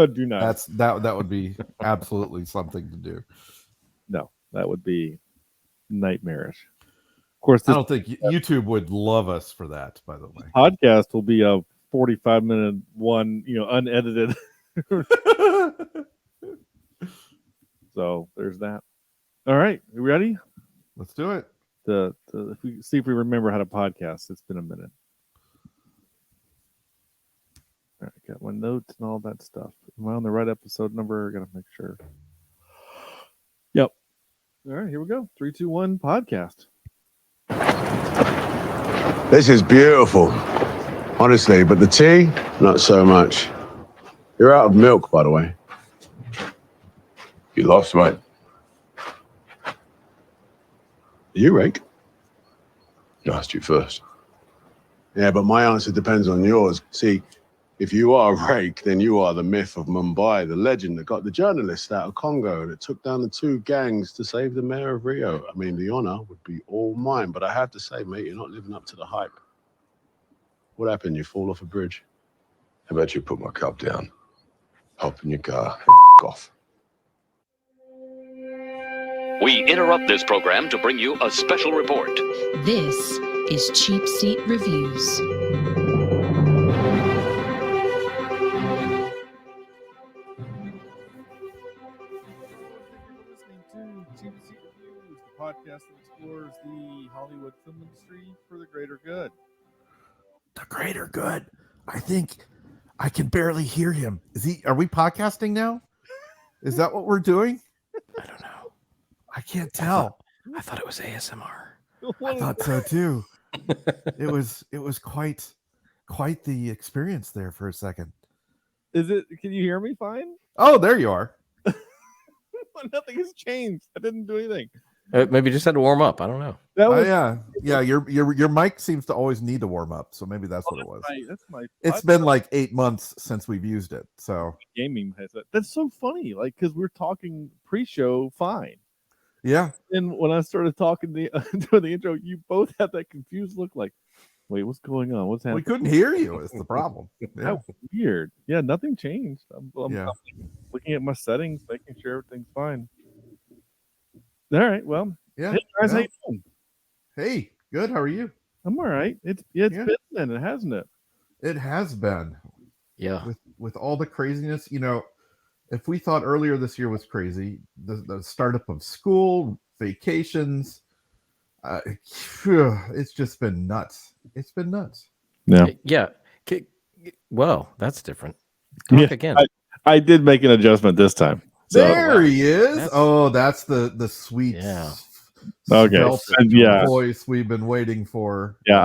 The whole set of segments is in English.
Do not. That would be absolutely something to do. No, that would be nightmarish. Of course, I this don't think YouTube would love us for that, by the way. podcast will be a 45-minute one, unedited. So there's that. All right, you ready? Let's do it. If we see if we remember how to podcast. It's been a minute. All right, got my notes and all that stuff. Am I on the right episode number? Gotta make sure. Yep. All right, here we go. 3, 2, 1, podcast. This is beautiful, honestly, but the tea, not so much. You're out of milk, by the way. You lost, mate. Are you Rake? You asked you first. Yeah, but my answer depends on yours. See, if you are Rake, then you are the myth of Mumbai, the legend that got the journalists out of Congo that took down the 2 gangs to save the mayor of Rio. I mean, the honor would be all mine, but I have to say, mate, you're not living up to the hype. What happened? You fall off a bridge? How about you put my cup down, hop in your car, and off? We interrupt this program to bring you a special report. This is Cheapseat Reviews. Cheapseat Reviews, the podcast that explores the Hollywood film industry for the greater good. The greater good. I think I can barely hear him. Are we podcasting now? Is that what we're doing? I don't know. I can't tell. I thought it was ASMR. I thought so too. It was quite the experience there for a second. Is it? Can you hear me fine? Oh, there you are. Nothing has changed. I didn't do anything. Maybe just had to warm up. I don't know. That was yeah. Your mic seems to always need to warm up, so maybe that's what it was. That's my. It's been like 8 months since we've used it, so gaming headset. That's so funny, like because we're talking pre-show fine. Yeah. And when I started talking during the intro, you both had that confused look, like, "Wait, what's going on? What's happening?" We couldn't hear you. Is the problem? Yeah. That was weird. Yeah, nothing changed. I'm looking at my settings, making sure everything's fine. All right. Well, yeah. Hey guys, how you doing? Hey, good. How are you? I'm all right. It's been a minute, hasn't it? It has been. Yeah. With all the craziness, if we thought earlier this year was crazy, the startup of school, vacations, it's just been nuts. It's been nuts. Yeah. Yeah. Well, that's different. Talk again. I did make an adjustment this time. So, there he is. That's the sweet, voice we've been waiting for. Yeah,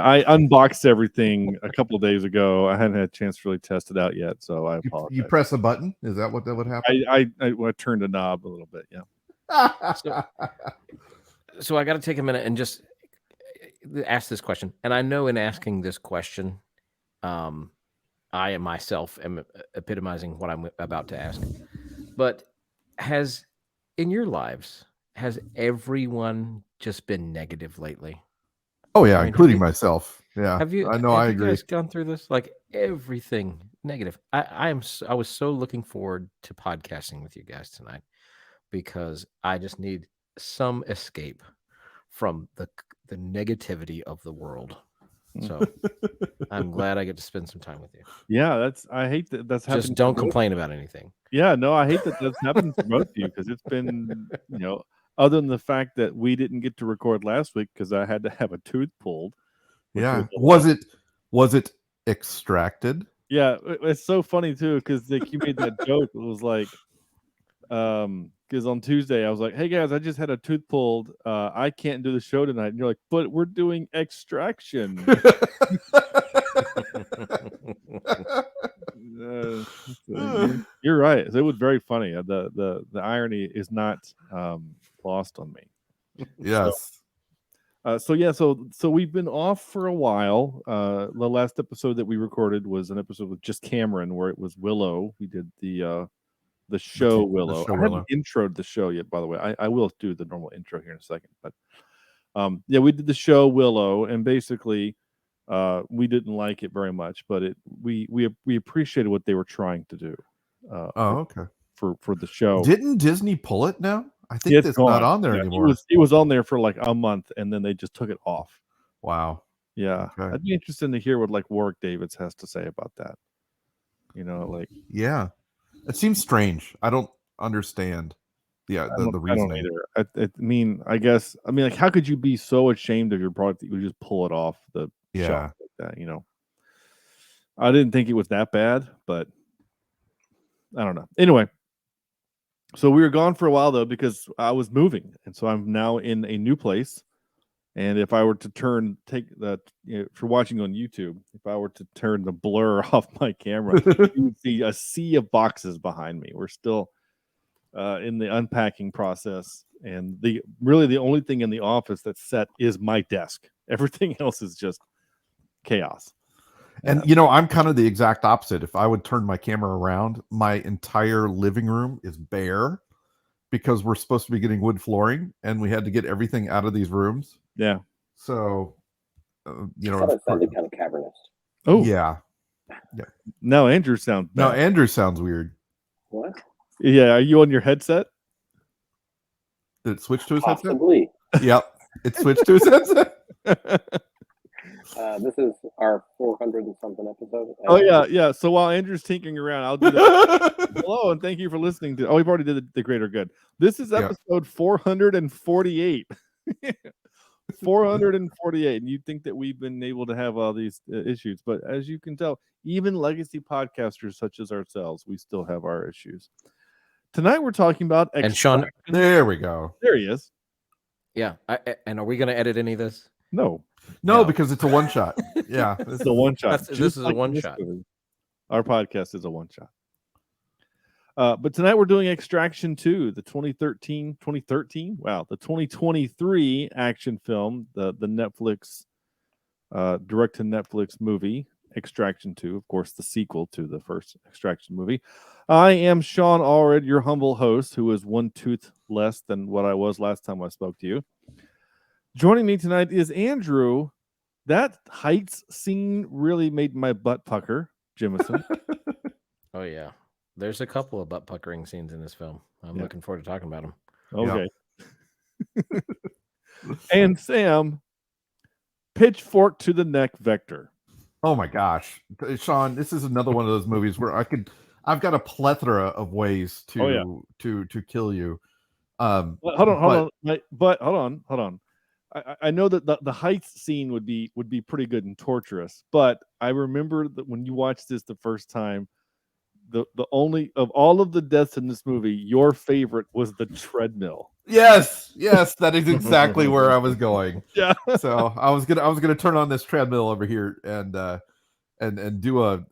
I unboxed everything a couple of days ago. I hadn't had a chance to really test it out yet, so I apologize. You press a button? Is that what that would happen? I turned the knob a little bit. Yeah. So I got to take a minute and just ask this question. And I know in asking this question, I myself am epitomizing what I'm about to ask. But in your lives, has everyone just been negative lately? Oh yeah, including myself. Yeah. Have you? I know. I agree. You guys gone through this? Like everything negative. I was so looking forward to podcasting with you guys tonight because I just need some escape from the negativity of the world. So I'm glad I get to spend some time with you. Yeah, I hate that's happening. Just don't complain about anything. Yeah, no, I hate that that's happened to both of you because it's been, other than the fact that we didn't get to record last week because I had to have a tooth pulled. Yeah. Was it extracted? Yeah, it's so funny too because you made that joke. It was like, because on Tuesday I was like, "Hey guys, I just had a tooth pulled. I can't do the show tonight." And you're like, "But we're doing extraction." You're right. It was very funny. The irony is not lost on me. Yes. So we've been off for a while. The last episode that we recorded was an episode with just Cameron, where it was Willow. We did the show Willow. I haven't introed the show yet, by the way. I will do the normal intro here in a second. But we did the show Willow, and basically We didn't like it very much, but we appreciated what they were trying to do. Okay. For the show. Didn't Disney pull it now? I think it's not on there anymore. It was on there for like a month, and then they just took it off. Wow. Yeah, Okay. I'd be interested to hear what like Warwick Davis has to say about that. Like yeah, it seems strange. I don't understand the reasoning. I don't either. I mean, like, how could you be so ashamed of your product that you would just pull it off the shelf like that? I didn't think it was that bad, but I don't know. Anyway, so we were gone for a while though because I was moving, and so I'm now in a new place. And if I were to take that, for watching on YouTube, if I were to turn the blur off my camera, you would see a sea of boxes behind me. We're still in the unpacking process, and the only thing in the office that's set is my desk. Everything else is just chaos. And I'm kind of the exact opposite. If I would turn my camera around, my entire living room is bare because we're supposed to be getting wood flooring, and we had to get everything out of these rooms. Yeah. So, it sounded kind of cavernous. Oh yeah. No, Andrew sounds bad. No, Andrew sounds weird. What? Yeah, are you on your headset? Did it switch to his Possibly. headset? Yep, it switched to his headset. This is our 400 and something episode. Oh yeah. So while Andrew's tinkering around, I'll do that. Hello, and thank you for listening to. Oh, we've already did the Greater Good. This is episode 448. 448, and you'd think that we've been able to have all these issues, but as you can tell, even legacy podcasters such as ourselves, we still have our issues. Tonight we're talking about and Sean. There we go. There he is. Yeah, and are we going to edit any of this? No, because it's a one shot. Yeah, it's a one shot. This is a one shot. Our podcast is a one shot. But tonight we're doing Extraction 2, the 2013. Wow, the 2023 action film, the Netflix direct to Netflix movie, Extraction 2, of course, the sequel to the first Extraction movie. I am Sean Allred, your humble host, who is one tooth less than what I was last time I spoke to you. Joining me tonight is Andrew. That heights scene really made my butt pucker, Jimison. Oh yeah. There's a couple of butt puckering scenes in this film. I'm looking forward to talking about them. Okay. And Sam, pitchfork to the neck vector. Oh my gosh, Sean, this is another one of those movies where I've got a plethora of ways to kill you. Hold on. I know that the heights scene would be pretty good and torturous, but I remember that when you watched this the first time, the only of all of the deaths in this movie, your favorite was the treadmill. Yes, that is exactly where I was going. Yeah. So I was gonna turn on this treadmill over here and do a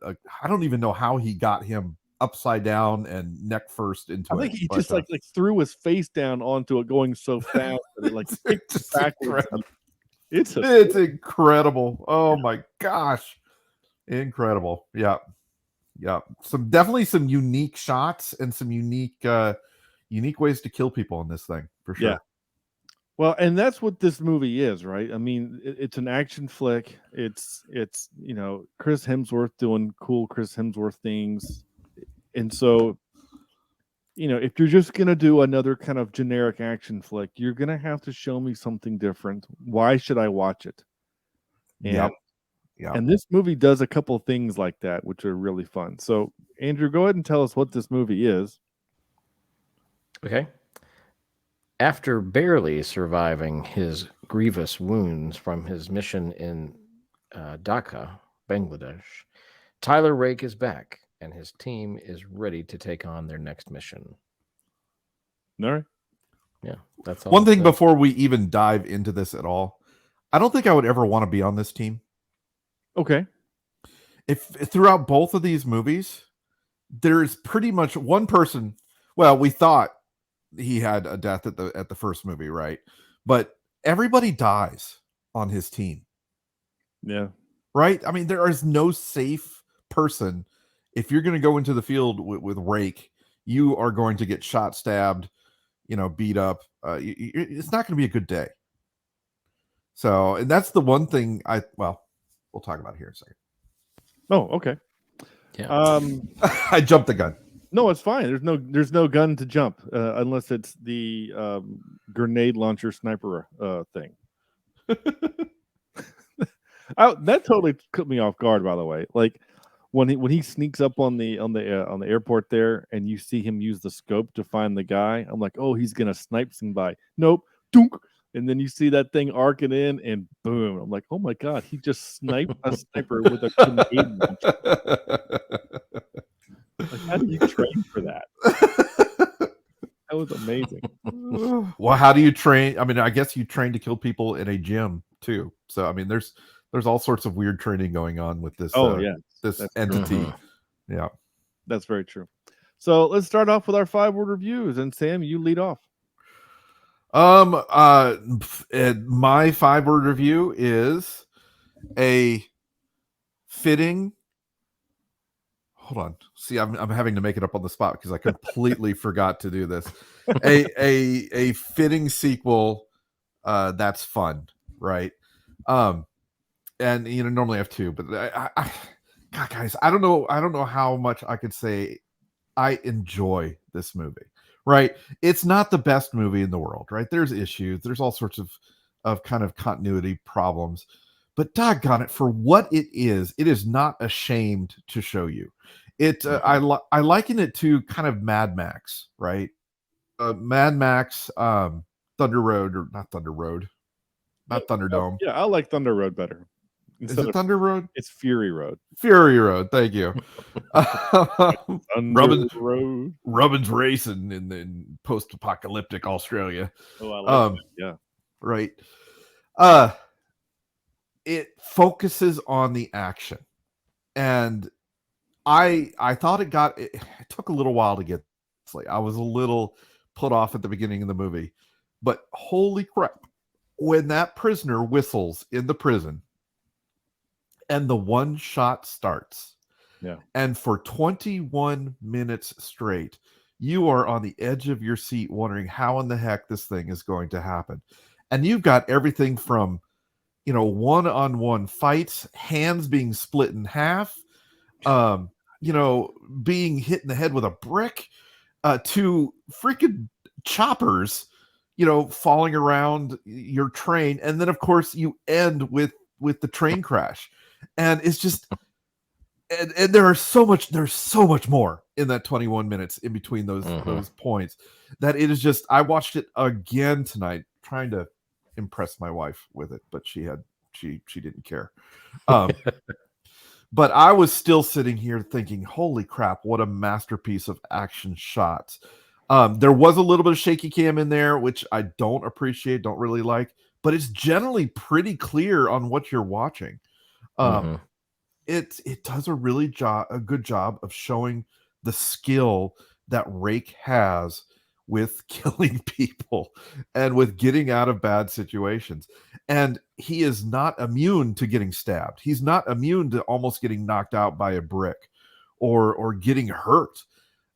I don't even know how he got him upside down and neck first into it. I think he just like threw his face down onto it, going so fast that it like it's backwards. It's incredible. Oh my gosh, incredible. Yeah. Definitely some unique shots and some unique ways to kill people in this thing for sure. Yeah. Well, and that's what this movie is, right? I mean, it's an action flick. It's Chris Hemsworth doing cool Chris Hemsworth things. And so, if you're just going to do another kind of generic action flick, you're going to have to show me something different. Why should I watch it? Yeah. And this movie does a couple of things like that, which are really fun. So, Andrew, go ahead and tell us what this movie is. Okay. After barely surviving his grievous wounds from his mission in Dhaka, Bangladesh, Tyler Rake is back, and his team is ready to take on their next mission. All right. Yeah, that's all. One thing before we even dive into this at all, I don't think I would ever want to be on this team. Okay. If throughout both of these movies, there's pretty much one person. Well, we thought he had a death at the first movie, right? But everybody dies on his team. Yeah. Right? I mean, there is no safe person. If you're going to go into the field with Rake, you are going to get shot, stabbed, beat up. It's not going to be a good day. So, and that's the one thing we'll talk about it here in a second. Oh, okay. Yeah. I jumped the gun. No, it's fine. There's no gun to jump unless it's the grenade launcher sniper thing. That totally took me off guard. By the way, like when he sneaks up on the airport there, and you see him use the scope to find the guy, I'm like, oh, he's gonna snipe somebody. Nope, dunk. And then you see that thing arcing in, and boom! I'm like, oh my god, he just sniped a sniper with a grenade launcher. Like, how do you train for that? That was amazing. Well, how do you train? I mean, I guess you train to kill people in a gym too. So, I mean, there's all sorts of weird training going on with this. This entity. True. Yeah, that's very true. So let's start off with our 5-word reviews, and Sam, you lead off. My 5-word review is a fitting. Hold on. See, I'm having to make it up on the spot because I completely forgot to do this. A fitting sequel that's fun, right? And normally I have two, but God, guys, I don't know how much I could say I enjoy this movie. Right? It's not the best movie in the world, right? There's issues, there's all sorts of kind of continuity problems. But doggone it, for what it is not ashamed to show you. It I liken it to kind of Mad Max, right? Mad Max, Thunder Road, or not Thunder Road, not Thunderdome. Yeah, I like Thunder Road better. Is it Thunder Road? It's Fury Road. Fury Road. Thank you. Robin's racing in post-apocalyptic Australia. Oh, I like that. Yeah. Right. It focuses on the action, and I thought it took a little while to get. I was a little put off at the beginning of the movie, but holy crap, when that prisoner whistles in the prison and the one shot starts, and for 21 minutes straight, you are on the edge of your seat wondering how in the heck this thing is going to happen. And you've got everything from, one-on-one fights, hands being split in half, being hit in the head with a brick, to freaking choppers, falling around your train. And then, of course, you end with the train crash. And it's just, and there's so much more in that 21 minutes in between those points that it is just, I watched it again tonight, trying to impress my wife with it, but she didn't care. But I was still sitting here thinking, holy crap, what a masterpiece of action shots. There was a little bit of shaky cam in there, which I don't appreciate, don't really like, but it's generally pretty clear on what you're watching. It does a good job of showing the skill that Rake has with killing people and with getting out of bad situations. And he is not immune to getting stabbed. He's not immune to almost getting knocked out by a brick or getting hurt.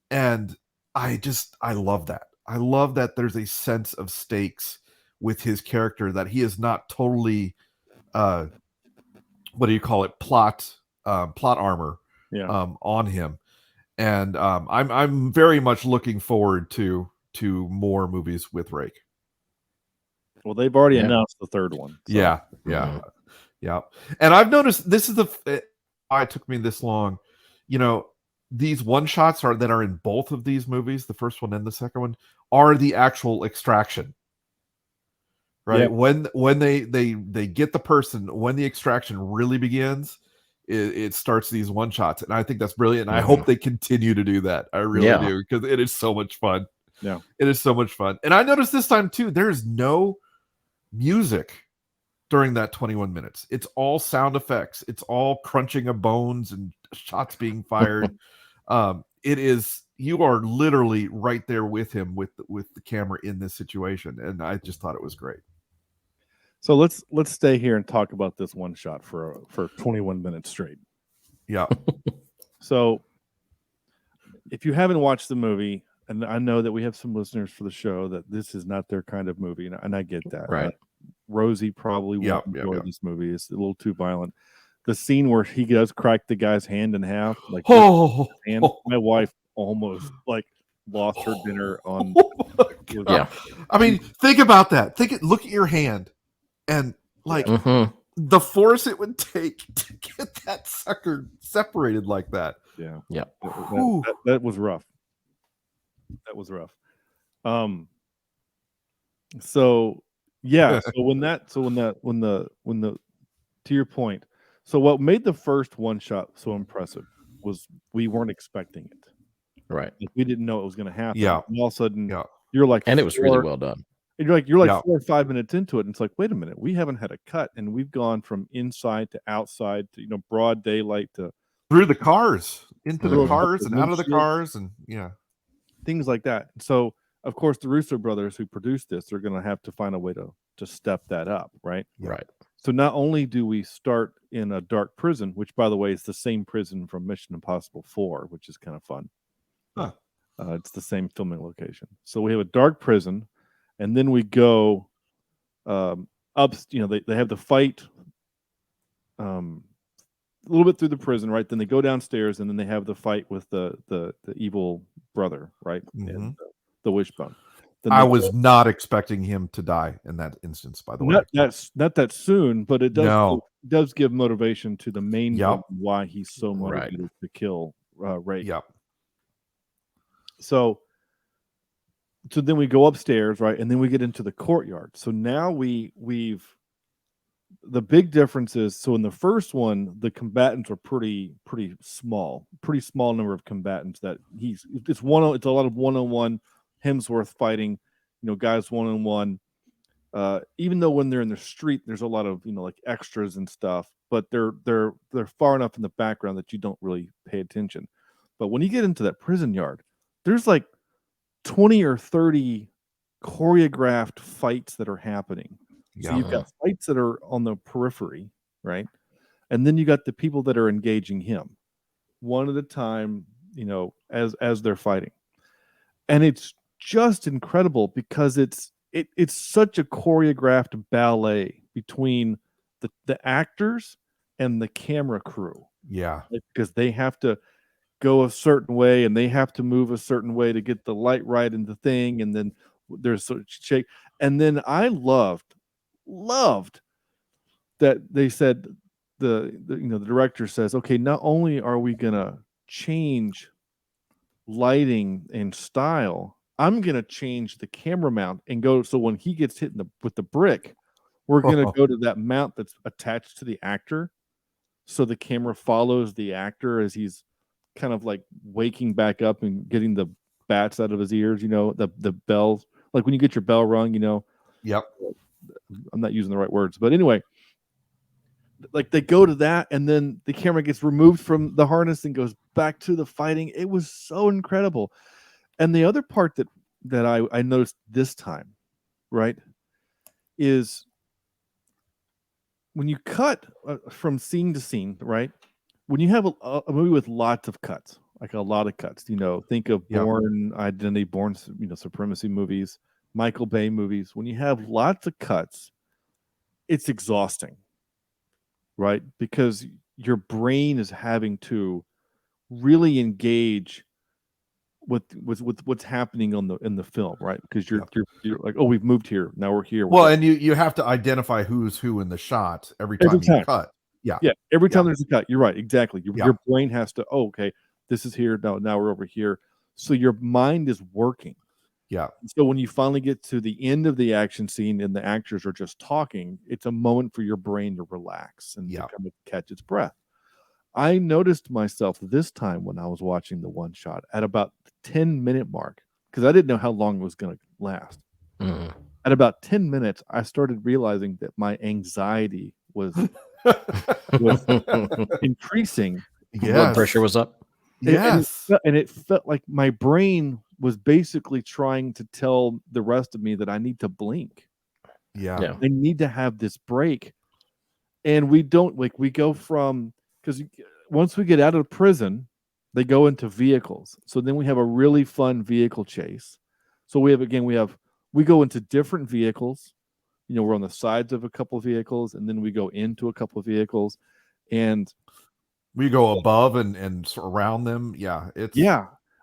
And I love that. I love that there's a sense of stakes with his character, that he is not totally plot armor on him. And I'm very much looking forward to more movies with Rake. Well, they've already announced the third one. So. Yeah. And I've noticed this is why it took me this long. These one shots that are in both of these movies, the first one and the second one, are the actual extraction. Right? Yep. When they get the person, when the extraction really begins, it starts these one shots, and I think that's brilliant. And I hope they continue to do that. I really do, because it is so much fun. Yeah, it is so much fun. And I noticed this time too, there's no music during that 21 minutes. It's all sound effects. It's all crunching of bones and shots being fired. You are literally right there with him with the camera in this situation, and I just thought it was great. So let's stay here and talk about this one shot for 21 minutes straight. Yeah. So if you haven't watched the movie, and I know that we have some listeners for the show that this is not their kind of movie, and I get that. Right. Rosie probably won't enjoy this movie. It's a little too violent. the scene where he does crack the guy's hand in half, like and my wife almost like lost her dinner on. Yeah. I mean, think about that. Look at your hand, and like the force it would take to get that sucker separated like that. Yeah. That was rough. That was rough. So yeah. So when the to your point, so what made the first one shot so impressive was we weren't expecting it. Right. Like, we didn't know it was going to happen. Yeah. And all of a sudden, you're like, and it was really well done. And you're like 4 or 5 minutes into it, and it's like, wait a minute, we haven't had a cut, and we've gone from inside to outside to broad daylight to through the cars, into the cars, and out of the cars, and things like that. So of course, the Russo brothers who produced this are going to have to find a way to step that up, right? Right. So not only do we start in a dark prison, which by the way is the same prison from Mission Impossible 4, which is kind of fun. Huh. It's the same filming location. So we have a dark prison, and then we go up. They have the fight a little bit through the prison, right? Then they go downstairs, and then they have the fight with the evil brother, right? And the Wishbone. I was not expecting him to die in that instance, by the way. Not that soon, but it does give motivation to the main villain why he's so motivated to kill Rake. Yep. So then we go upstairs, right? And then we get into the courtyard. So now we've the big difference is, so in the first one, the combatants are pretty small number of combatants that it's a lot of one-on-one Hemsworth fighting, guys one-on-one. Even though when they're in the street, there's a lot of, like extras and stuff, but they're far enough in the background that you don't really pay attention. But when you get into that prison yard, there's like 20 or 30 choreographed fights that are happening. So you've got fights that are on the periphery, right? And then you got the people that are engaging him one at a time, as they're fighting. And it's just incredible because it's such a choreographed ballet between the actors and the camera crew. Yeah. Because they have to go a certain way and they have to move a certain way to get the light right in the thing, and then there's sort of shake. And then I loved that they said the director says, okay, not only are we gonna change lighting and style, I'm gonna change the camera mount and go, so when he gets hit with the brick, we're gonna go to that mount that's attached to the actor, so the camera follows the actor as he's kind of like waking back up and getting the bats out of his ears, the bells, like when you get your bell rung, Yep. I'm not using the right words, but anyway, like they go to that, and then the camera gets removed from the harness and goes back to the fighting. It was so incredible. And the other part that I noticed this time, right, is when you cut from scene to scene, right, when you have a movie with lots of cuts, like a lot of cuts, think of Bourne Identity, Bourne, Supremacy movies, Michael Bay movies. When you have lots of cuts, it's exhausting, right? Because your brain is having to really engage with what's happening in the film, right? Because you're like, oh, we've moved here, now we're here. Well, and you have to identify who's who in the shot every time you cut. Yeah. Every time there's a cut, you're right, exactly. Your brain has to, okay, this is here, now we're over here. So your mind is working. Yeah. So when you finally get to the end of the action scene and the actors are just talking, it's a moment for your brain to relax and to kind of catch its breath. I noticed myself this time when I was watching the one shot at about the 10-minute mark, because I didn't know how long it was going to last. At about 10 minutes, I started realizing that my anxiety was increasing. Blood pressure was up. Yes. And it felt like my brain was basically trying to tell the rest of me that I need to blink. Yeah. I need to have this break. And we don't, like, we go from, because once we get out of prison, they go into vehicles. So then we have a really fun vehicle chase. So we go into different vehicles. We're on the sides of a couple of vehicles, and then we go into a couple of vehicles. And we go above and around them. Yeah, it's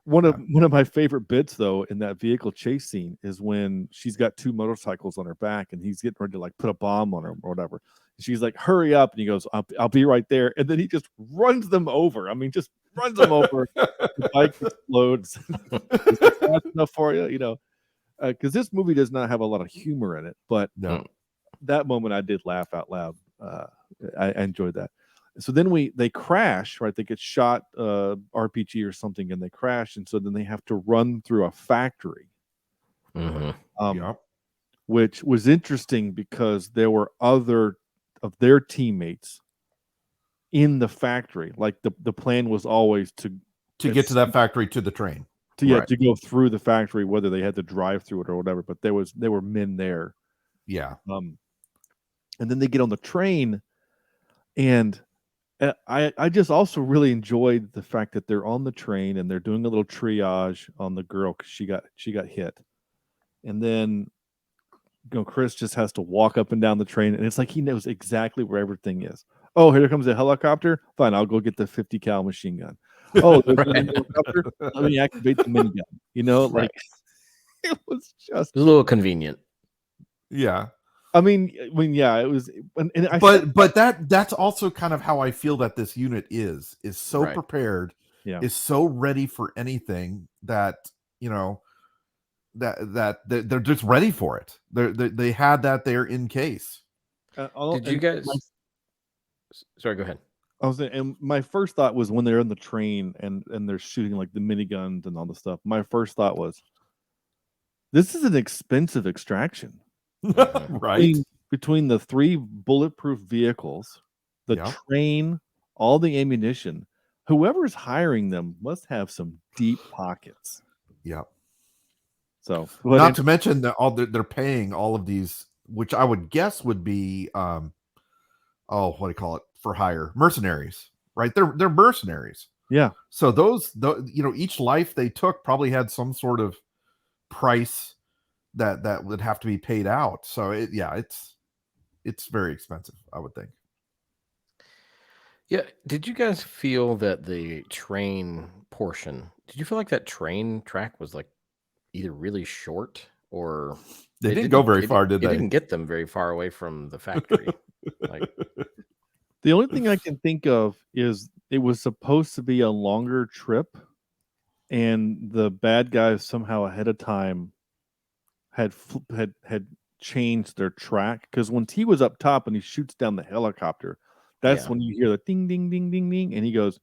one of my favorite bits though in that vehicle chase scene is when she's got 2 motorcycles on her back and he's getting ready to like put a bomb on her or whatever. She's like, "Hurry up!" And he goes, "I'll be right there." And then he just runs them over. I mean, just runs them over. The bike explodes. Is that fast enough for you? You know, because this movie does not have a lot of humor in it, but that moment I did laugh out loud. I enjoyed that. So then they crash, right? They get shot, RPG or something, and they crash, and so then they have to run through a factory. Which was interesting because there were other of their teammates in the factory. Like the plan was always to get to that factory to the train. To go through the factory, whether they had to drive through it or whatever. But there were men there. Yeah. And then they get on the train, and I just also really enjoyed the fact that they're on the train and they're doing a little triage on the girl because she got hit, and then Chris just has to walk up and down the train, and it's like he knows exactly where everything is. Oh, here comes a helicopter. Fine, I'll go get the 50 cal machine gun. Oh, there's a helicopter. Let me activate the minigun. You know, like it was just a little convenient. Yeah. I mean, yeah, it was. But that's also kind of how I feel that this unit is so prepared, is so ready for anything that that they're just ready for it. They had that there in case. Did you guys? Sorry, go ahead. And my first thought was when they're in the train and they're shooting like the miniguns and all the stuff. My first thought was, this is an expensive extraction. Right. Between the 3 bulletproof vehicles, the train, all the ammunition, whoever's hiring them must have some deep pockets. Yeah. So not to mention that they're paying all of these, which I would guess would be what do you call it, for hire mercenaries, right? They're mercenaries. Yeah. So each life they took probably had some sort of price that would have to be paid out. So it's very expensive, I would think. Yeah. Did you guys feel that the train portion, did you feel like that train track was like either really short or they didn't go very far, did they? It didn't get them very far away from the factory. Like, the only thing I can think of is it was supposed to be a longer trip, and the bad guys somehow ahead of time had changed their track, because when T was up top and he shoots down the helicopter, that's when you hear the ding ding ding ding ding, and he goes,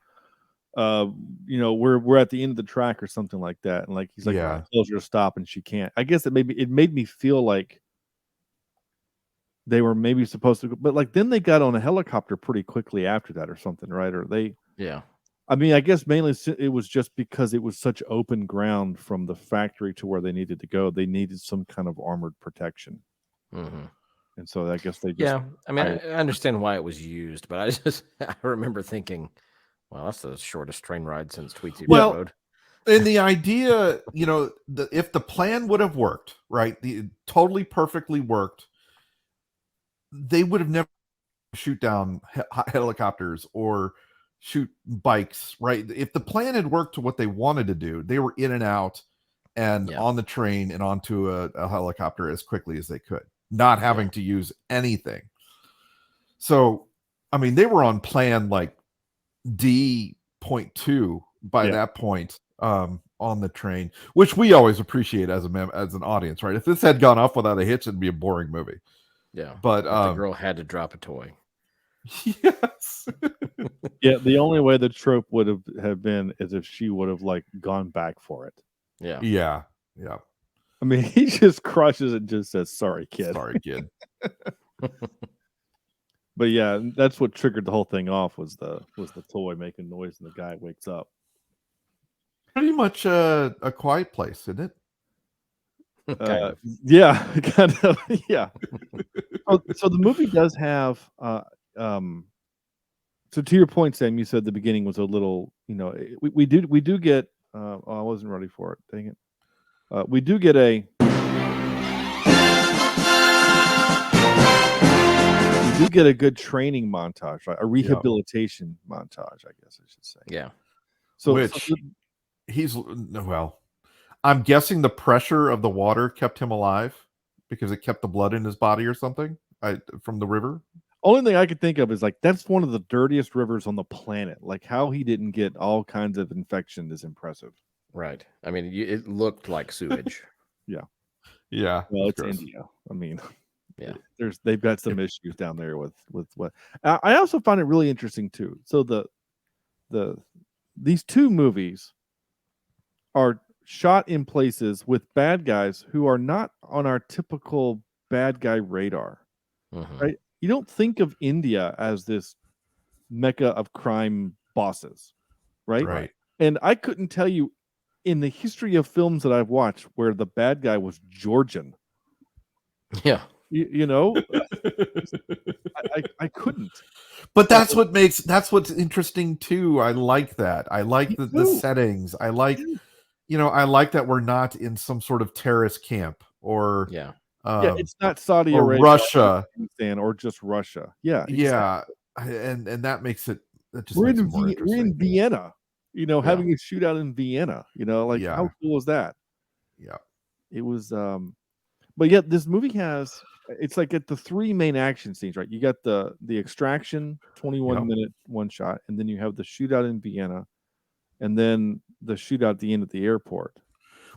we're at the end of the track or something like that, and like he's like, "I tells her to stop," and she can't. I guess it made me feel like they were maybe supposed to go, but like then they got on a helicopter pretty quickly after that or something, right? Or they I mean, I guess mainly it was just because it was such open ground from the factory to where they needed to go. They needed some kind of armored protection. And so I guess they just... I mean, I understand why it was used, but I remember thinking, well, that's the shortest train ride since Tweetsie Road. And the idea, if the plan would have worked, right, totally perfectly worked, they would have never shoot down helicopters or shoot bikes, right? If the plan had worked to what they wanted to do, they were in and out and on the train and onto a helicopter as quickly as they could, not having to use anything. So, I mean, they were on plan like D.2 by that point on the train, which we always appreciate as an audience, right? If this had gone off without a hitch, it'd be a boring movie. Yeah, but the girl had to drop a toy. Yes. Yeah, the only way the trope would have been is if she would have like gone back for it. Yeah. I mean, he just crushes it and just says, "Sorry, kid." Sorry, kid. But yeah, that's what triggered the whole thing off was the toy making noise and the guy wakes up. Pretty much a quiet place, isn't it? Kind of. Yeah, kind of. Yeah. So the movie does have so to your point, Sam, you said the beginning was a little, we do get I wasn't ready for it. Dang it. We do get a do get a good training montage, right? A rehabilitation montage, I guess I should say. Yeah. So I'm guessing the pressure of the water kept him alive because it kept the blood in his body or something from the river. Only thing I could think of is like that's one of the dirtiest rivers on the planet. Like how he didn't get all kinds of infection is impressive. Right. I mean, it looked like sewage. Yeah. Well, it's India. I mean, yeah, they've got some issues down there with what. I also find it really interesting too. So these two movies are shot in places with bad guys who are not on our typical bad guy radar, right? You don't think of India as this mecca of crime bosses, right? Right. And I couldn't tell you in the history of films that I've watched where the bad guy was Georgian. Yeah. You know, I couldn't. But that's what's interesting too. I like that. I like the settings. I like, I like that we're not in some sort of terrorist camp or it's not Saudi or Arabia, Russia, or just Russia. Yeah, exactly. And that makes it. That just we're makes it more interesting. We're in Vienna. Having a shootout in Vienna. How cool is that? Yeah, it was. But yet this movie has. It's like at the three main action scenes, right? You got the extraction, 21-minute one shot, and then you have the shootout in Vienna, and then the shootout at the end at the airport,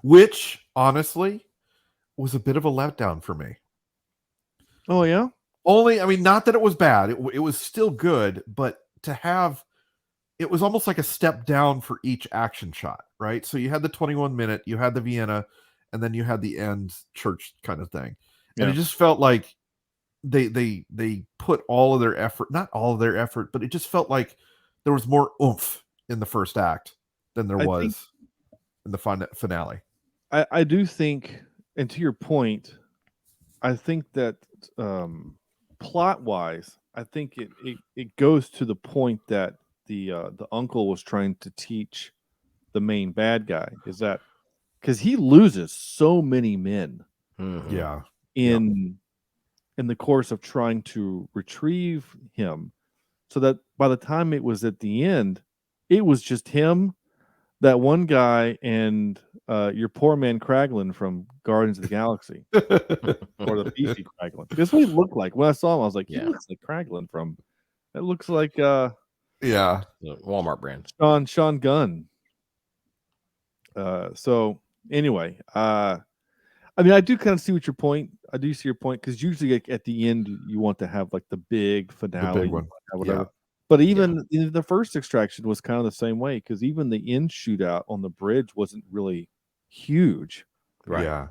which honestly was a bit of a letdown for me. Oh yeah. Not that it was bad; it was still good, but to have it was almost like a step down for each action shot, right? So you had the 21-minute, you had the Vienna, and then you had the end church kind of thing. And it just felt like they put all of their effort, not all of their effort, but it just felt like there was more oomph in the first act than there was in the finale. I do think, and to your point, I think that plot-wise, I think it goes to the point that the uncle was trying to teach the main bad guy, is that because he loses so many men. Yeah. In the course of trying to retrieve him, so that by the time it was at the end, it was just him, that one guy, and your poor man Kraglin from Guardians of the Galaxy, or the PC Kraglin. That's what he looked like. When I saw him, I was like, he looks like Kraglin from. It looks like the Walmart brand. Sean Gunn. So anyway, I do kind of see what your point. I do see your point, because usually at the end you want to have like the big finale, the big one, whatever. But even the first extraction was kind of the same way, because even the end shootout on the bridge wasn't really huge, right?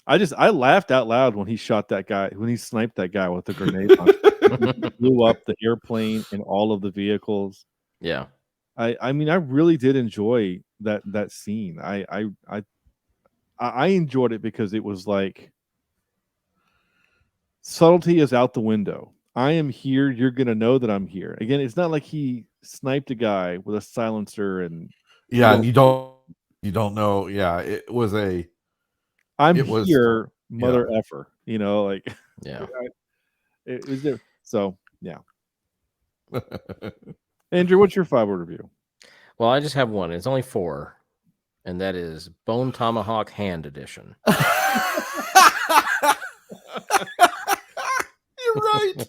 I laughed out loud when he shot that guy, when he sniped that guy with the grenade launcher. Blew up the airplane and all of the vehicles. Yeah. I really did enjoy that scene. I enjoyed it because it was like subtlety is out the window. I am here. You're gonna know that I'm here. Again, it's not like he sniped a guy with a silencer and and you don't know. Yeah, it was a. Here, mother effer. It was there. So yeah. Andrew, what's your 5-word review? Well, I just have one. It's only 4, and that is Bone Tomahawk Hand Edition. You're right.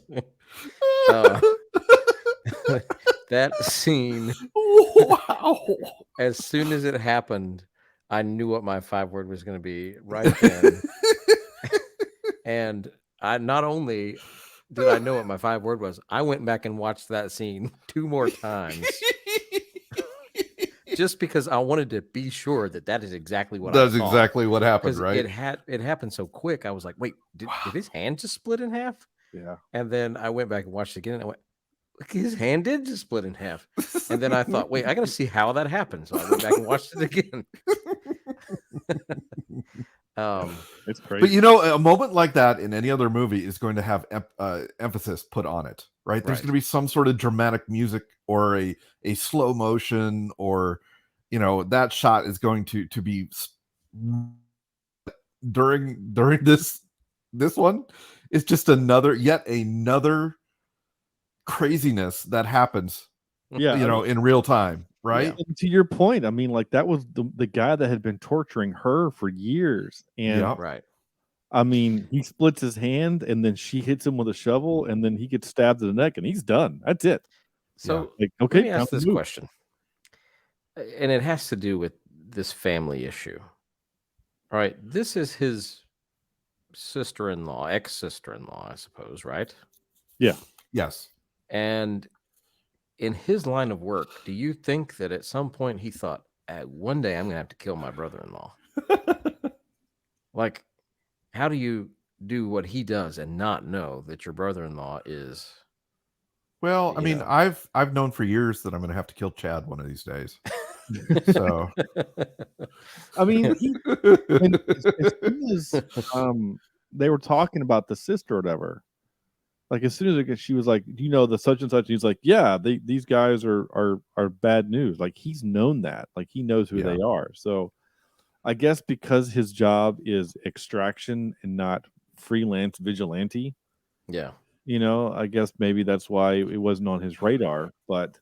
That scene. Wow. As soon as it happened, I knew what my 5-word was going to be right then. And I not only did I know what my 5-word was, I went back and watched that scene 2 more times. Just because I wanted to be sure that is exactly what That's exactly what happened, right? It happened so quick. I was like, wait, did his hand just split in half? Yeah. And then I went back and watched it again, and I went, look, his hand did just split in half. And then I thought, wait, I got to see how that happened. So I went back and watched it again. It's crazy. But a moment like that in any other movie is going to have emphasis put on it, right? There's going to be some sort of dramatic music or a slow motion, or that shot is going to be during this one. It's just yet another craziness that happens. Yeah, In real time, right? And to your point, I mean, like that was the guy that had been torturing her for years, and right. I mean, he splits his hand, and then she hits him with a shovel, and then he gets stabbed in the neck, and he's done. That's it. So like, let okay, me ask this question, and it has to do with this family issue. All right, this is his sister-in-law, ex-sister-in-law, I suppose, right? Yeah. Yes. And in his line of work, do you think that at some point he thought, one day I'm going to have to kill my brother-in-law? Like, how do you do what he does and not know that your brother-in-law is? Well, I mean, I've known for years that I'm going to have to kill Chad one of these days. So, I mean, as soon as they were talking about the sister or whatever, like as soon as she was like, "Do you know the such and such?" He's like, "Yeah, these guys are bad news." Like he's known that, like he knows who they are. So, I guess because his job is extraction and not freelance vigilante. Yeah. I guess maybe that's why it wasn't on his radar. But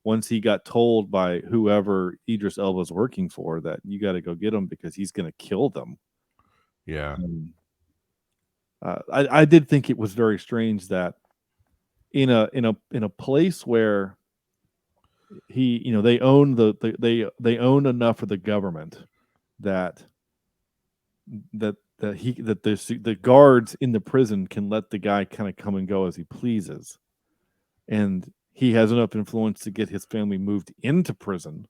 once he got told by whoever Idris Elba's working for that you got to go get him because he's going to kill them. Yeah. I did think it was very strange that in a place where they own they own enough of the government that the guards in the prison can let the guy kind of come and go as he pleases, and he has enough influence to get his family moved into prison,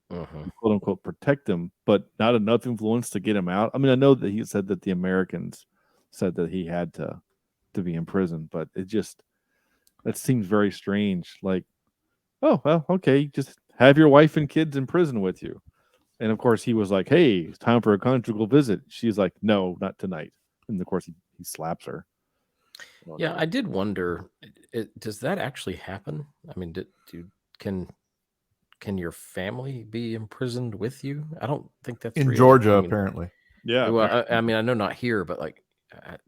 quote unquote, protect him, but not enough influence to get him out. I mean, I know that he said that the Americans said that he had to be in prison, but that seems very strange. Like, oh well, okay, just have your wife and kids in prison with you. And of course, he was like, "Hey, it's time for a conjugal visit." She's like, "No, not tonight." And of course, he slaps her. Yeah, I did wonder, does that actually happen? I mean, can your family be imprisoned with you? I don't think that's in real. Georgia, apparently. Yeah. Well, I mean, I know not here, but like,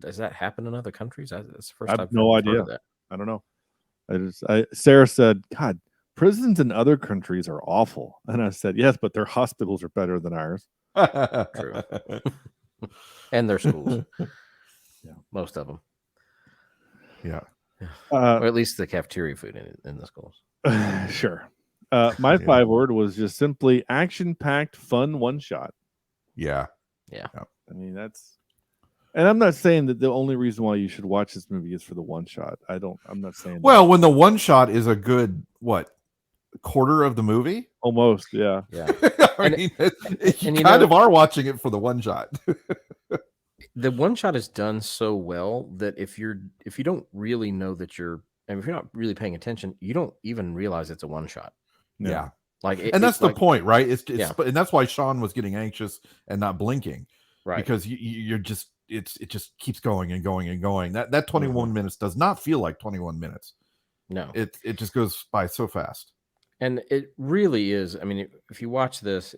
does that happen in other countries? That's the first I I've have no heard idea. of that. I don't know. Sarah said, "God, prisons in other countries are awful," and I said, "Yes, but their hospitals are better than ours." True. And their schools. Yeah, most of them. Yeah. Or at least the cafeteria food in the schools. Sure. My 5-word was just simply action-packed, fun one-shot. Yeah. I mean, and I'm not saying that the only reason why you should watch this movie is for the one shot. I'm not saying Well, when the one shot is a good quarter of the movie? Almost, yeah. I mean, you kind of are watching it for the one shot. The one shot is done so well that if you don't really know that if you're not really paying attention, you don't even realize it's a one shot. Yeah. And that's the point, right? And that's why Sean was getting anxious and not blinking. Right. Because you're just it just keeps going and going and going. That 21 minutes does not feel like 21 minutes. No. It just goes by so fast. And it really is. I mean, if you watch this,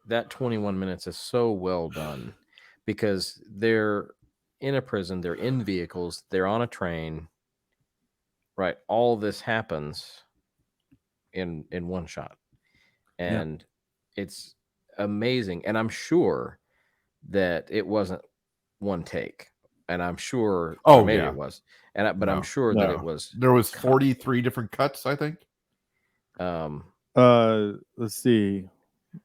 that 21 minutes is so well done because they're in a prison, they're in vehicles, they're on a train. Right. All this happens in one shot. And it's amazing. And I'm sure that it wasn't one take, and I'm sure maybe it was, but I'm sure that it was. There was 43 different cuts, I think. Let's see,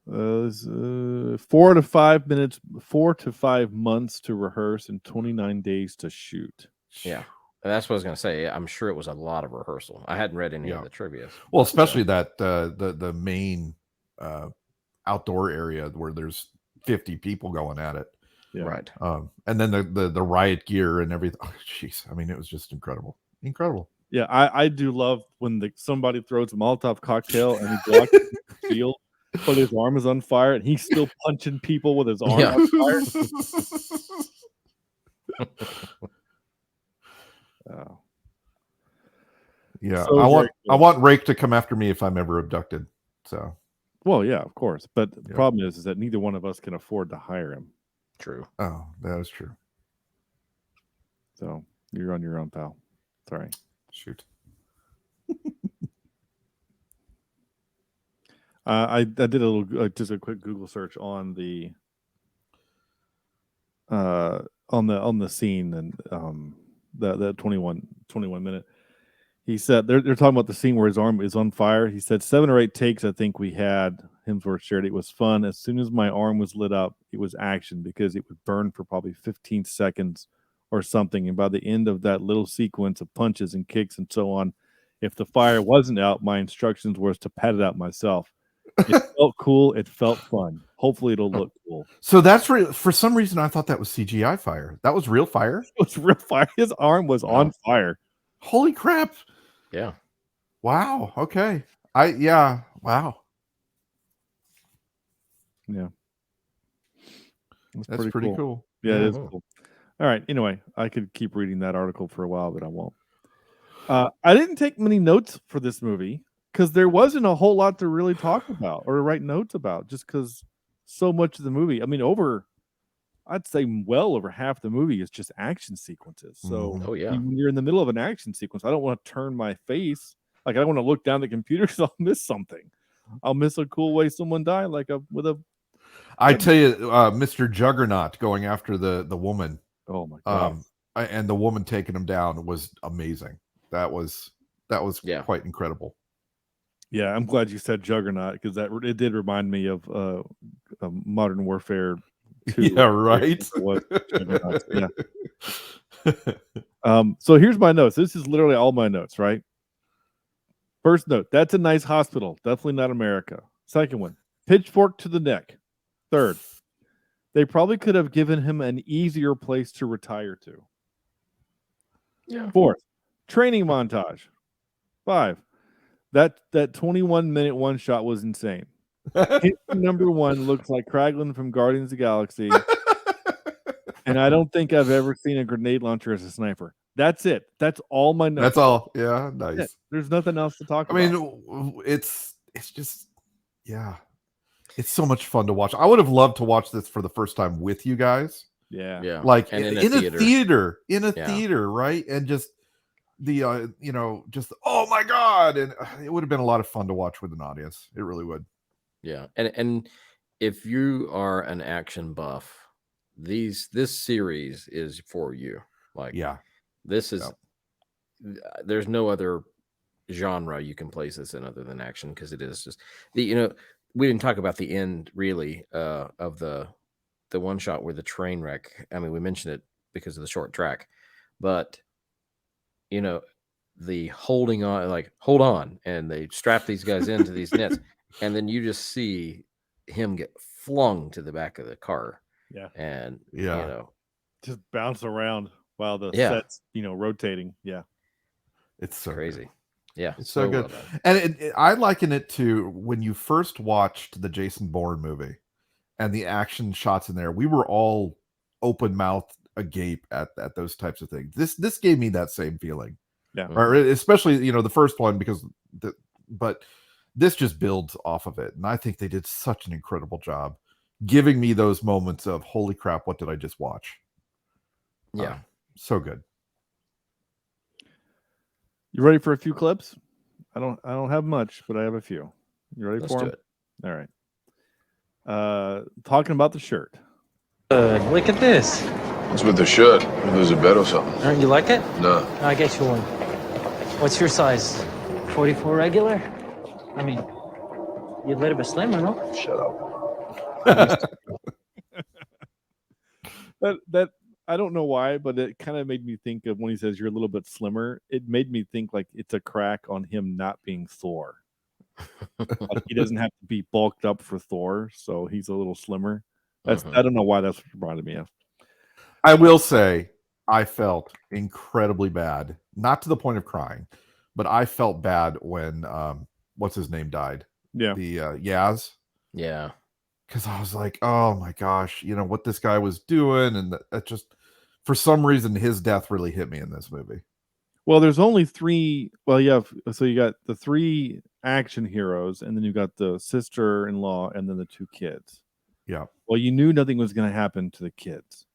4 to 5 minutes, 4 to 5 months to rehearse and 29 days to shoot. Yeah, that's what I was gonna say. I'm sure it was a lot of rehearsal. I hadn't read any of the trivia. Well, especially that the main outdoor area where there's 50 people going at it. Yeah. Right. And then the riot gear and everything. Oh, jeez. I mean, it was just incredible. Yeah, I do love when somebody throws a Molotov cocktail and he blocks the field, but his arm is on fire and he's still punching people with his arm on fire. Yeah, So I want Rake to come after me if I'm ever abducted. So, well, yeah, of course, but the problem is that neither one of us can afford to hire him. True. Oh, that is true. So you're on your own, pal. Sorry. Shoot. I did a little just a quick Google search on the scene and the 21 minute. He said they're talking about the scene where his arm is on fire. He said 7 or 8 takes. I think we had Hemsworth shared. It was fun. As soon as my arm was lit up, it was action because it would burn for probably 15 seconds or something. And by the end of that little sequence of punches and kicks and so on, if the fire wasn't out, my instructions was to pat it out myself. It felt cool. It felt fun. Hopefully it'll look cool. So that's real. For some reason, I thought that was CGI fire. That was real fire? It was real fire. His arm was on fire. Holy crap. Yeah. Wow. Okay. Wow. Yeah. That's pretty cool. Yeah, it is cool. All right. Anyway, I could keep reading that article for a while, but I won't. I didn't take many notes for this movie because there wasn't a whole lot to really talk about or write notes about, just because so much of the movie, I mean, I'd say well over half the movie is just action sequences. So when you're in the middle of an action sequence, I don't want to turn my face. Like, I don't want to look down the computer because I'll miss something. I'll miss a cool way someone died, I tell you, Mr. Juggernaut going after the woman. Oh my god! And the woman taking him down was amazing. That was quite incredible. Yeah, I'm glad you said Juggernaut because it did remind me of Modern Warfare 2. Yeah, right. Yeah. So here's my notes. This is literally all my notes, right? First note, that's a nice hospital. Definitely not America. Second one, pitchfork to the neck. Third, they probably could have given him an easier place to retire to. Yeah. Fourth, training montage. 5, that 21-minute one shot was insane. Number 1 looks like Kraglin from Guardians of the Galaxy. And I don't think I've ever seen a grenade launcher as a sniper. That's it. That's all my notes. That's all. Yeah, nice. Yeah, there's nothing else to talk about. I mean, it's just, yeah. It's so much fun to watch. I would have loved to watch this for the first time with you guys. Yeah. Yeah. Like and in a theater, right? And just the just oh my god, and it would have been a lot of fun to watch with an audience. It really would. Yeah. And if you are an action buff, this series is for you. Like, yeah, this is there's no other genre you can place this in other than action, because it is just we didn't talk about the end really of the one shot where the train wreck. I mean, we mentioned it because of the short track, but the holding on, like, hold on, and they strap these guys into these nets, and then you just see him get flung to the back of the car. Yeah. And just bounce around while the set's rotating. Yeah. It's so crazy. Good. Yeah, it's so good. And I liken it to when you first watched the Jason Bourne movie and the action shots in there. We were all open mouthed, agape at those types of things. This gave me that same feeling. Yeah. Or especially the first one, because but this just builds off of it, and I think they did such an incredible job giving me those moments of holy crap, what did I just watch? Yeah, so good. You ready for a few clips? I don't have much, but I have a few. You ready for them? Let's do it. All right. Talking about the shirt. Look at this. What's with the shirt? You lose a bet or something? You like it? No. I'll get you one. What's your size? 44 regular? I mean, you're a little bit slimmer, no? Shut up. that I don't know why, but it kind of made me think of when he says you're a little bit slimmer. It made me think like it's a crack on him not being Thor. Like, he doesn't have to be bulked up for Thor, so he's a little slimmer. That's I don't know why that's what reminded me of. I will say I felt incredibly bad, not to the point of crying, but I felt bad when what's his name died. Yeah, the Yaz. Yeah, because I was like, oh my gosh, what this guy was doing, and that just for some reason his death really hit me in this movie. Well, there's only 3. Well, you got the 3 action heroes, and then you got the sister-in-law, and then the 2 kids. Yeah. Well, you knew nothing was going to happen to the kids.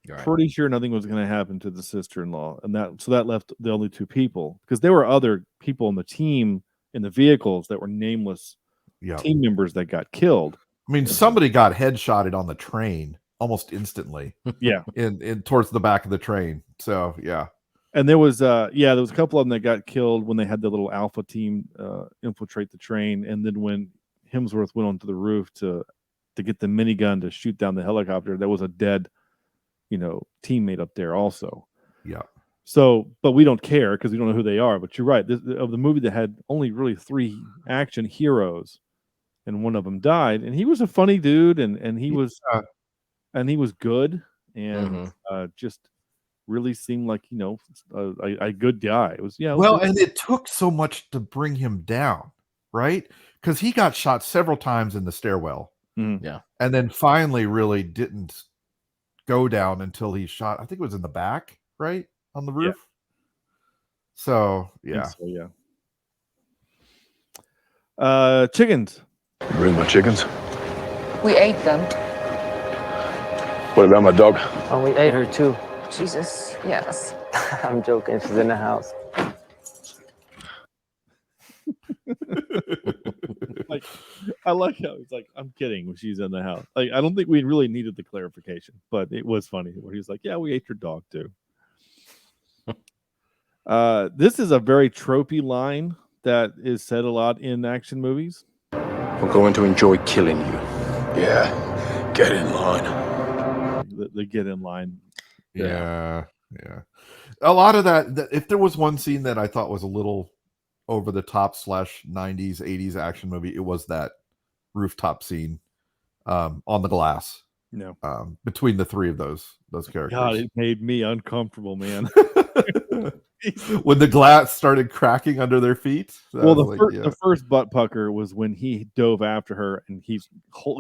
Right. Pretty sure nothing was going to happen to the sister-in-law, and that left the only two people, because there were other people in the team in the vehicles that were nameless team members that got killed. I mean, somebody got headshotted on the train almost instantly. Yeah, in towards the back of the train. So yeah. And there was a couple of them that got killed when they had the little alpha team infiltrate the train, and then when Hemsworth went onto the roof to get the minigun to shoot down the helicopter, there was a dead, teammate up there also. Yeah. So, but we don't care because we don't know who they are. But you're right. Of the movie that had only really 3 action heroes, and one of them died, and he was a funny dude, and he was good, and just really seemed like a good guy. It was and it took so much to bring him down, right? Because he got shot several times in the stairwell, yeah, and then finally really didn't go down until he shot. I think it was in the back, right on the roof. Yeah. So yeah, chickens. Bring my chickens. We ate them. What about my dog? Oh, we ate her too. Jesus, yes. I'm joking. She's in the house. Like, I like how he's like, I'm kidding when she's in the house. Like, I don't think we really needed the clarification, but it was funny where he's like, yeah, we ate your dog too. This is a very tropey line that is said a lot in action movies. We're going to enjoy killing you. Yeah, get in line. The get in line. Yeah. A lot of that. If there was one scene that I thought was a little over the top / 90s, 80s action movie, it was that rooftop scene on the glass. No. Between the 3 of those characters. God, it made me uncomfortable, man. When the glass started cracking under their feet. Well, the first butt pucker was when he dove after her and he's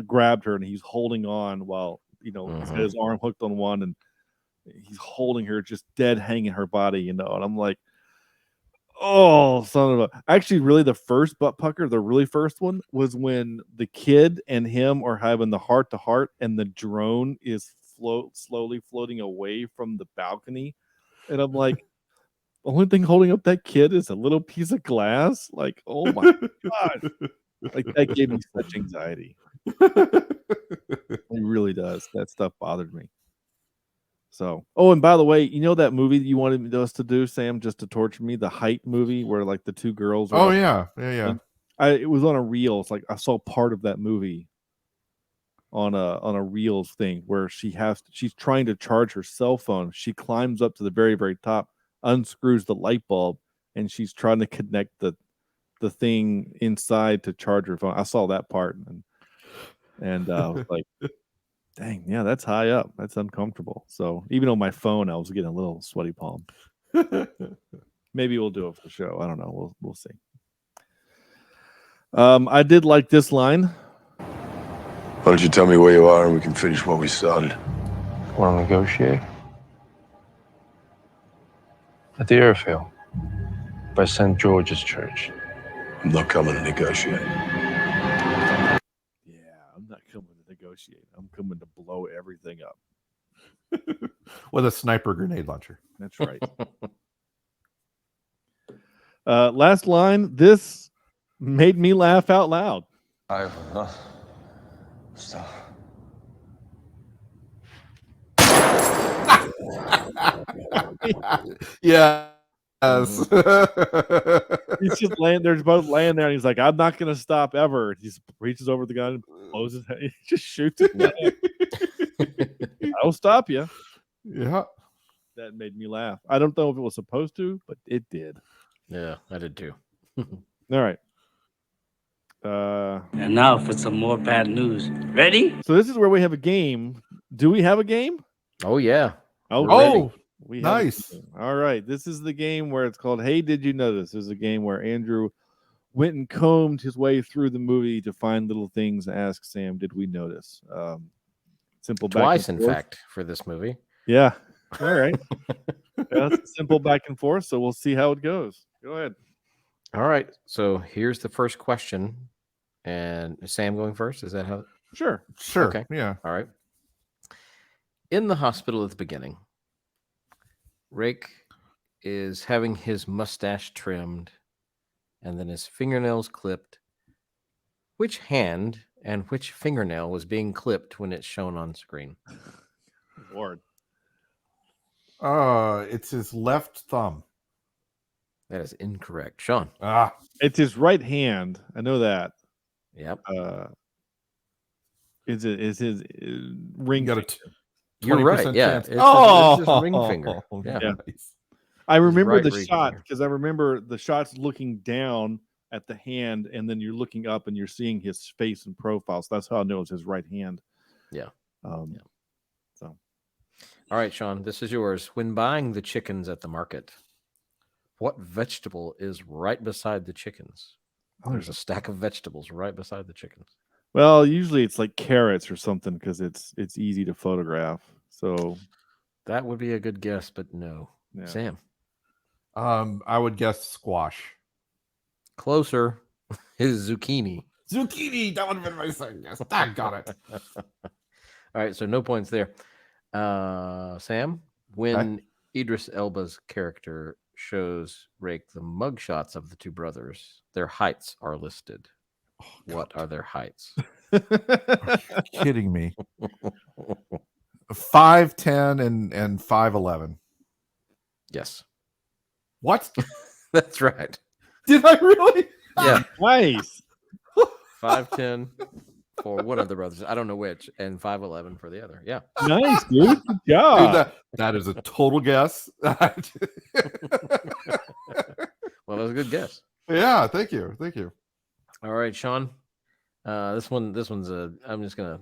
grabbed her and he's holding on while he's got his arm hooked on one and he's holding her just dead, hanging her body, and I'm like, oh, son of a. Actually, really, the first butt pucker, the really first one, was when the kid and him are having the heart to heart, and the drone is slowly floating away from the balcony, and I'm like, the only thing holding up that kid is a little piece of glass. Like, oh my god, like that gave me such anxiety. It really does. That stuff bothered me. So, and by the way, that movie that you wanted us to do, Sam, just to torture me, the Height movie where like the 2 girls. Oh yeah. It was on a reel. It's like I saw part of that movie on a reels thing where she's trying to charge her cell phone. She climbs up to the very, very top, unscrews the light bulb, and she's trying to connect the thing inside to charge her phone. I saw that part and I was like, dang, yeah, that's high up. That's uncomfortable. So even on my phone, I was getting a little sweaty palm. Maybe we'll do it for the show. I don't know. We'll see. I did like this line. Why don't you tell me where you are and we can finish what we started? Want to negotiate? At the airfield by St. George's Church. I'm not coming to negotiate. I'm not coming to negotiate. I'm coming to blow everything up. With a sniper grenade launcher. That's right. Last line. This made me laugh out loud. I have enough stuff. Yeah. He's just laying there, both laying there, and he's like, I'm not gonna stop ever. He just reaches over the gun and blows his head. He just shoots it. I'll stop you. Yeah. That made me laugh. I don't know if it was supposed to, but it did. Yeah, I did too. All right. And now for some more bad news. Ready? So this is where we have a game. Do we have a game? Oh yeah. Oh, we nice. All right. This is the game where it's called Hey, Did You Notice? This is a game where Andrew went and combed his way through the movie to find little things and ask Sam, did we notice? Simple twice, back and in forth. fact, for this movie. Yeah. All right. That's simple back and forth. So we'll see how it goes. Go ahead. All right. So here's the first question. And Sam going first? Is that how? Sure. Sure. Okay. Yeah. All right. In the hospital at the beginning, Rake is having his mustache trimmed and then his fingernails clipped. Which hand and which fingernail was being clipped when it's shown on screen? Lord. It's his left thumb. That is incorrect. Sean. It's his right hand. I know that. Yep. Is his ring? You got finger. You're right. Yeah. chance. It's his ring finger. Yeah. Nice. I remember right the ring shot finger. because I remember the shots looking down at the hand, and then you're looking up and you're seeing his face and profile. So that's how I know it's his right hand. Yeah. So, all right, Sean, this is yours. When buying the chickens at the market, what vegetable is right beside the chickens? There's a stack of vegetables right beside the chickens. well, usually it's like carrots or something because it's easy to photograph. So That would be a good guess, but no. Yeah. Sam. I would guess squash. Closer. Is zucchini. Zucchini. That would have been my second guess. I got it. All right, so no points there. Sam, when Idris Elba's character shows Rake the mugshots of the two brothers, their heights are listed. What are their heights? Kidding me. 5'10" and 5'11". Yes. What? That's right. Did I really? Yeah. Nice. 5'10" for one of the brothers. I don't know which, and 5'11" for the other. Yeah. Nice, dude. Good job. Dude, that is a total guess. Well, that was a good guess. Yeah, thank you. Thank you. All right, Sean. This one's I'm just gonna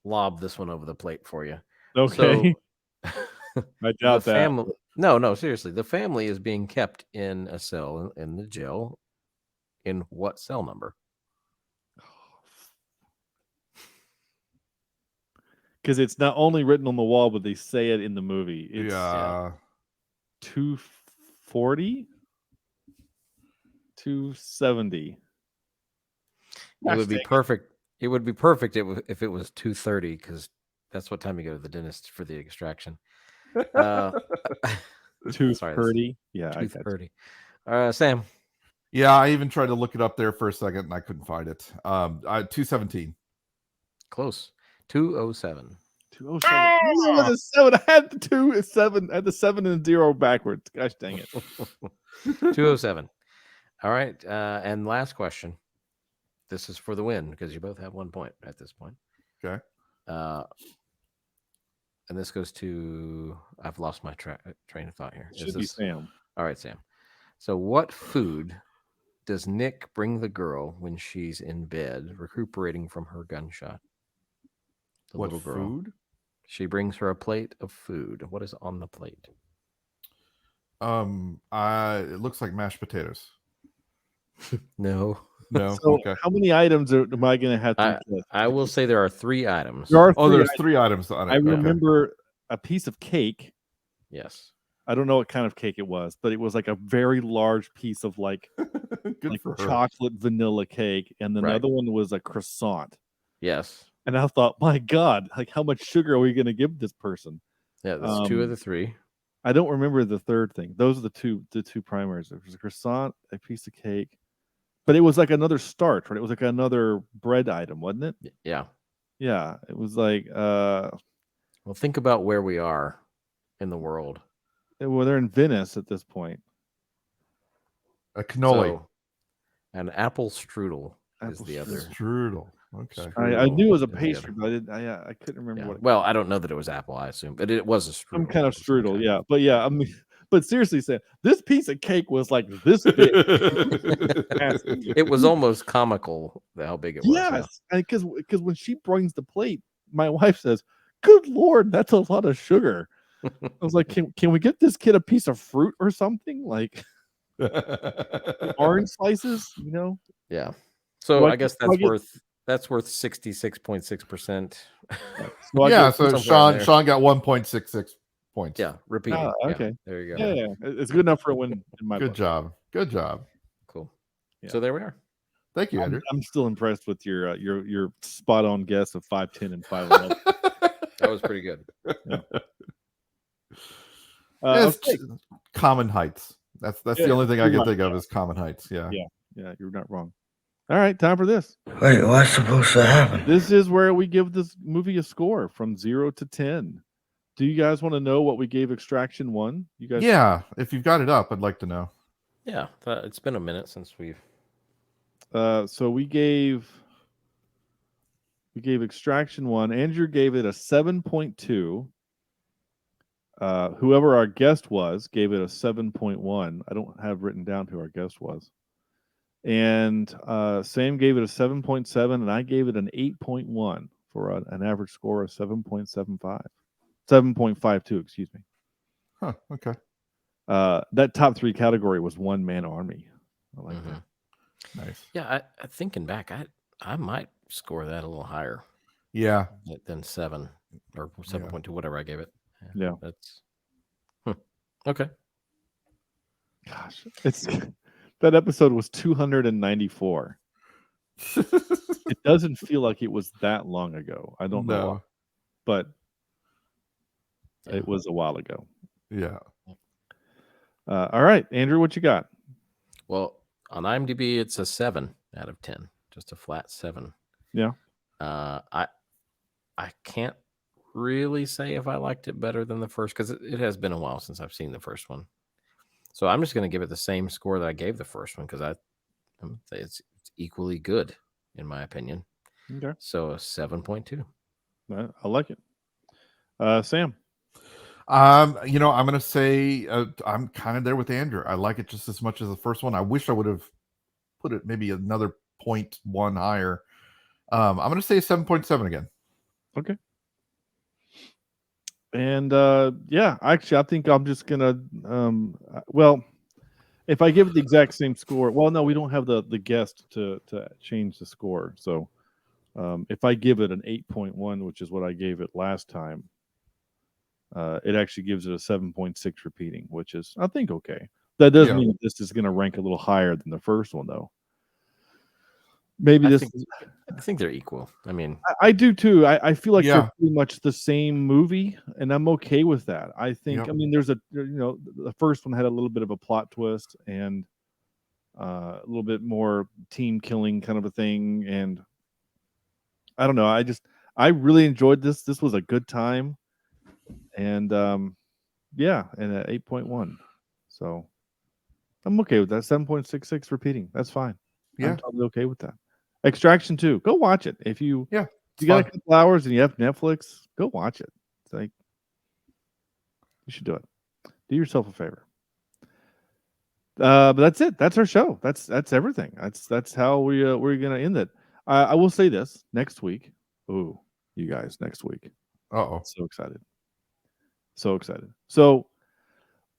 lob this one over the plate for you. Okay. So, I doubt the that. family, no, seriously. The family is being kept in a cell in the jail. In what cell number? Because it's not only written on the wall, but they say it in the movie. It's 240, 270. It would be perfect. It would be perfect if it was 2:30 because that's what time you go to the dentist for the extraction. 2:30. Yeah, 2:30. Sam. Yeah, I even tried to look it up there for a second and I couldn't find it. 217. Close. 207. 207. I had the 2-7. I had the 7 and 0 backwards. Gosh dang it. 207. All right. And last question. This is for the win because you both have 1 point at this point. Okay. And this goes to. I've lost my train of thought here. Should be Sam. All right, Sam. So, what food does Nick bring the girl when she's in bed, recuperating from her gunshot? The What little girl. food? She brings her a plate of food. What is on the plate? It looks like mashed potatoes. No. No. So Okay. how many items am I going to have to guess? I will say there are 3 items. There are there's 3 items on it. I remember a piece of cake. Yes. I don't know what kind of cake it was, but it was like a very large piece of like chocolate vanilla cake, and then the other one was a croissant. Yes. And I thought, my God, like how much sugar are we going to give this person? Yeah, that's 2 of the 3. I don't remember the third thing. Those are the two primaries. There was a croissant, a piece of cake, but it was like another starch, right? It was like another bread item, wasn't it? Yeah. Yeah. It was like well, think about where we are in the world. Well, they're in Venice at this point. A cannoli. So, an apple strudel is the other. Strudel. Okay. I knew it was a pastry, but I couldn't remember what. Well, I don't know that it was apple. I assume, but it was a strudel. Some kind of strudel, yeah. But yeah, I mean, but seriously, Sam, this piece of cake was like this big. It was almost comical how big it was. Yes, because when she brings the plate, my wife says, "Good Lord, that's a lot of sugar." I was like, "Can we get this kid a piece of fruit or something like orange slices?" You know? Yeah. So I guess that's worth 66.6%. So Sean got 1.66 points. Yeah, repeat. Okay, there you go. Yeah, it's good enough for a win in my Good book. job. Good job. Cool. Yeah. So there we are. Thank you, Andrew. I'm still impressed with your spot on guess of 5'10" and 5'11". That was pretty good. Yeah. It's Okay. Common Heights. That's the only thing I can think of is Common Heights. Yeah. Yeah, you're not wrong. All right, time for this. Wait, what's supposed to happen? This is where we give this movie a score from 0 to 10. Do you guys want to know what we gave Extraction 1? You guys? Yeah, if you've got it up, I'd like to know. Yeah, it's been a minute since we've. So we gave Extraction 1. Andrew gave it a 7.2. Whoever our guest was gave it a 7.1. I don't have written down who our guest was. And Sam gave it a 7.7, and I gave it an 8.1 for an average score of 7.75. 7.52, excuse me. Huh, okay. That top 3 category was One Man Army. I like that. Nice. Yeah, I thinking back, I might score that a little higher. Yeah. Than 7 or 7.2, whatever I gave it. Yeah. That's okay. Gosh, that episode was 294. It doesn't feel like it was that long ago. I don't know why, but it was a while ago. Yeah. All right, Andrew, what you got? Well, on IMDb, it's a 7 out of 10, just a flat 7. Yeah. I can't really say if I liked it better than the first because it has been a while since I've seen the first one. So I'm just going to give it the same score that I gave the first one because it's equally good in my opinion. Okay. So a 7.2. I like it. Sam. I'm going to say I'm kind of there with Andrew. I like it just as much as the first one. I wish I would have put it maybe another 0.1 higher. I'm going to say 7.7 again. Okay. And actually, I think I'm just gonna. Well, if I give it the exact same score, well, no, we don't have the guest to change the score. So, if I give it an 8.1, which is what I gave it last time, it actually gives it a 7.6 repeating, which is I think okay. That doesn't mean this is going to rank a little higher than the first one, though. Maybe I think they're equal. I mean, I do too. I feel like they're pretty much the same movie, and I'm okay with that. I think. I mean, there's the first one had a little bit of a plot twist and a little bit more team killing kind of a thing, and I don't know. I really enjoyed this. This was a good time, and and at 8.1, so I'm okay with that. 7.66 repeating. That's fine. Yeah, I'm totally okay with that. Extraction 2. Go watch it. If you got fun. a couple hours and you have Netflix, go watch it. It's like you should do it. Do yourself a favor. But that's it. That's our show. That's everything. That's how we're gonna end it. I will say this next week. Ooh, you guys, next week. So excited. So excited. So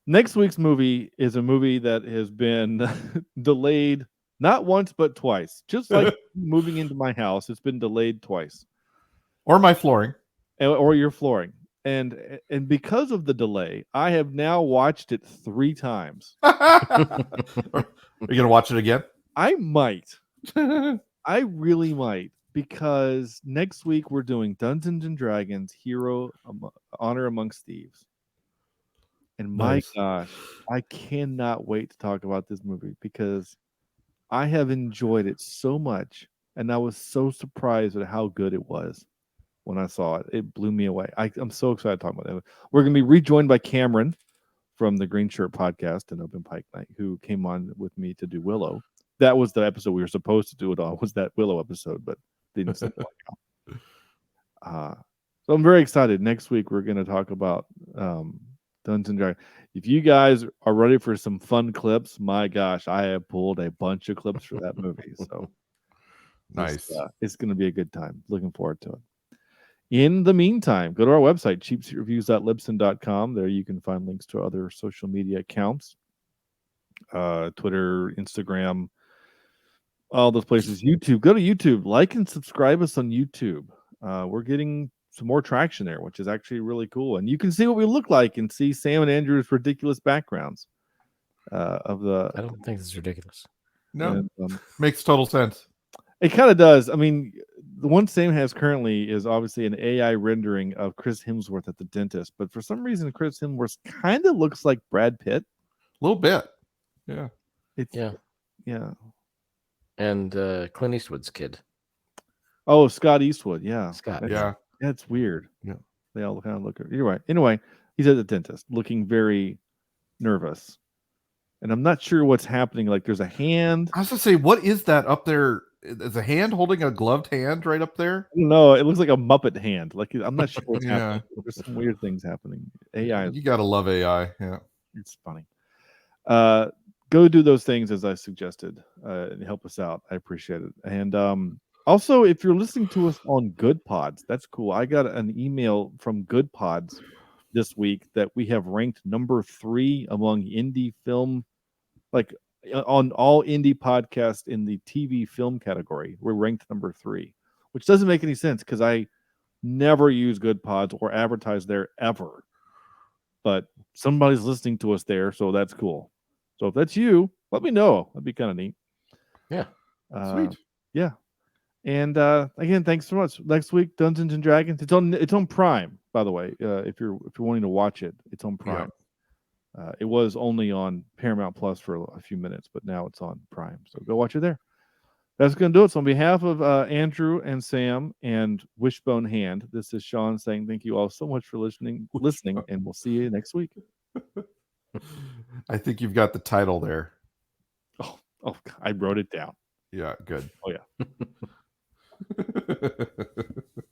next week's movie is a movie that has been delayed not once, but twice. Just like moving into my house, it's been delayed twice. Or my flooring. Or your flooring. And because of the delay, I have now watched it 3 times. Are you going to watch it again? I might. I really might. Because next week we're doing Dungeons and Dragons Honor Amongst Thieves. And my gosh, I cannot wait to talk about this movie because I have enjoyed it so much, and I was so surprised at how good it was when I saw it. It blew me away. I'm so excited to talk about it. We're going to be rejoined by Cameron from the Green Shirt podcast and Open Pike Night, who came on with me to do Willow. That was the episode we were supposed to do it on, was that Willow episode, but didn't work out. So I'm very excited. Next week, we're going to talk about Dungeons and Dragons. If you guys are ready for some fun clips, my gosh, I have pulled a bunch of clips for that movie. So nice. It's going to be a good time. Looking forward to it. In the meantime, go to our website, cheapseatreviews.libsyn.com. There you can find links to other social media accounts, Twitter, Instagram, all those places. YouTube. Go to YouTube. Like and subscribe us on YouTube. We're getting some more traction there, which is actually really cool. And you can see what we look like and see Sam and Andrew's ridiculous backgrounds of the. I don't think this is ridiculous. No, makes total sense. It kind of does. I mean, the one Sam has currently is obviously an AI rendering of Chris Hemsworth at the dentist, but for some reason, Chris Hemsworth kind of looks like Brad Pitt. A little bit. Yeah. Yeah. And Clint Eastwood's kid. Oh, Scott Eastwood. Yeah. Scott. That's weird. Yeah. They all kind of look. You're right. Anyway, he's at the dentist looking very nervous. And I'm not sure what's happening. Like there's a hand. I was going to say, what is that up there? Is a hand holding a gloved hand right up there? No, it looks like a Muppet hand. Like I'm not sure what's Yeah. happening. There's some weird things happening. AI. You got to love AI. Yeah. It's funny. Go do those things as I suggested and help us out. I appreciate it. And also, if you're listening to us on Good Pods, that's cool. I got an email from Good Pods this week that we have ranked number 3 among indie film, like on all indie podcasts in the TV film category. We're ranked number 3, which doesn't make any sense because I never use Good Pods or advertise there ever. But somebody's listening to us there, so that's cool. So if that's you, let me know. That'd be kind of neat. Yeah. Sweet. Yeah. And again, thanks so much. Next week, Dungeons and Dragons. It's on Prime, by the way. If you're wanting to watch it, it's on Prime. It was only on Paramount Plus for a few minutes, but now it's on Prime. So go watch it there. That's going to do it. So on behalf of Andrew and Sam and Wishbone Hand, this is Sean saying thank you all so much for listening, and we'll see you next week. I think you've got the title there. Oh, I wrote it down. Yeah, good. Oh, yeah.